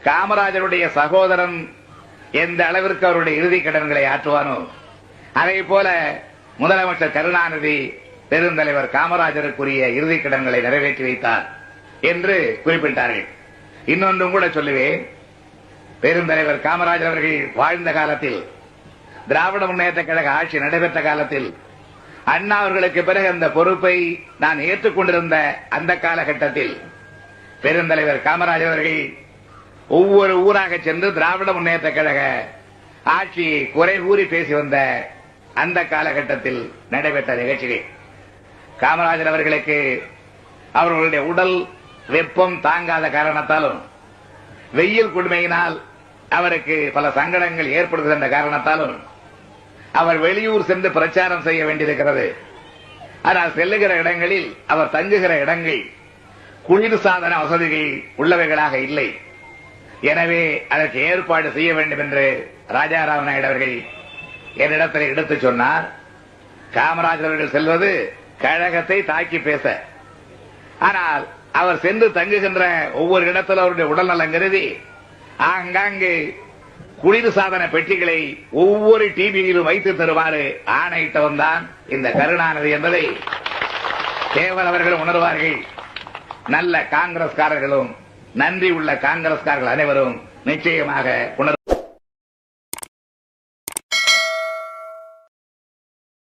காமராஜருடைய சகோதரன் எந்த அளவிற்கு அவருடைய இறுதி கடன்களை ஆற்றுவானோ அதே போல முதலமைச்சர் கருணாநிதி பெருந்தலைவர் காமராஜருக்குரிய இறுதி கடன்களை நிறைவேற்றி வைத்தார் என்று குறிப்பிட்டார்கள். இன்னொன்றும் கூட சொல்லுவேன். பெருந்தலைவர் காமராஜர் அவர்கள் வாழ்ந்த காலத்தில், திராவிட முன்னேற்ற கழக ஆட்சி நடைபெற்ற காலத்தில், அண்ணா அவர்களுக்கு பிறகு அந்த பொறுப்பை நான் ஏற்றுக்கொண்டிருந்த அந்த காலகட்டத்தில் பெருந்தலைவர் காமராஜர் அவர்கள் ஒவ்வொரு ஊராக சென்று திராவிட முன்னேற்ற கழக ஆட்சியை குறை கூறி பேசி வந்த அந்த காலகட்டத்தில் நடைபெற்ற நிகழ்ச்சிகள். காமராஜர் அவர்களுக்கு அவர்களுடைய உடல் வெப்பம் தாங்காத காரணத்தாலும், வெயில் கொடுமையினால் அவருக்கு பல சங்கடங்கள் ஏற்படுகின்ற காரணத்தாலும் அவர் வெளியூர் சென்று பிரச்சாரம் செய்ய வேண்டியிருக்கிறது. ஆனால் செல்லுகிற இடங்களில் அவர் தங்குகிற இடங்கள் குளிர்சாதன வசதிகள் உள்ளவைகளாக இல்லை. எனவே அதற்கு ஏற்பாடு செய்ய வேண்டும் என்று ராஜாராம் நாயுடு அவர்கள் என்னிடத்தில் எடுத்துச் சொன்னார். காமராஜர் அவர்கள் செல்வது கழகத்தை தாக்கி பேச. ஆனால் அவர் சென்று தங்குகின்ற ஒவ்வொரு இடத்தில் அவருடைய உடல்நலம் கருதி ஆங்காங்கு குளிர்சாதன பெட்டிகளை ஒவ்வொரு டிவியிலும் வைத்து தருமாறு ஆணையிட்டவன் தான் இந்த கருணாநிதி என்பதை தேவர் அவர்கள் உணர்வார்கள். நல்ல காங்கிரஸ்காரர்களும், நன்றி உள்ள காங்கிரஸ்காரர்கள் அனைவரும் நிச்சயமாக உணர்வார்கள்.